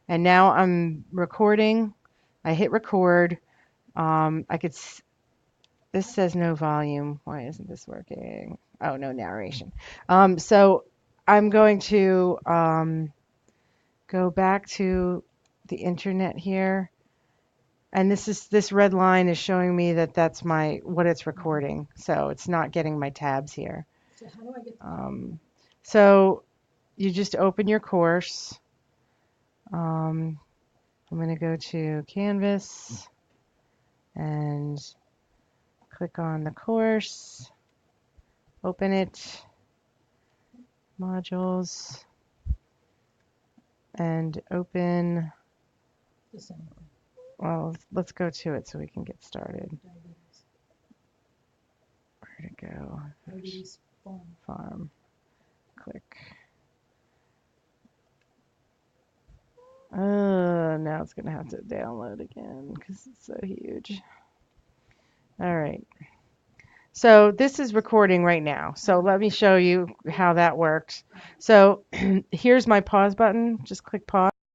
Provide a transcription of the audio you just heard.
And now I'm recording. I hit record. This says no volume. Why isn't this working? Oh, no narration. So I'm going to go back to the internet here. And this red line is showing me that that's what it's recording. So it's not getting my tabs here. So how do I get So you just open your course. I'm going to go to Canvas and click on the course, open it, modules, and open, December? well, let's go to it so we can get started. Diabetes. Where'd it go? Diabetes Farm. Click. Now it's going to have to download again because it's so huge. All right. So this is recording right now. So let me show you how that works. So here's my pause button. Just click pause.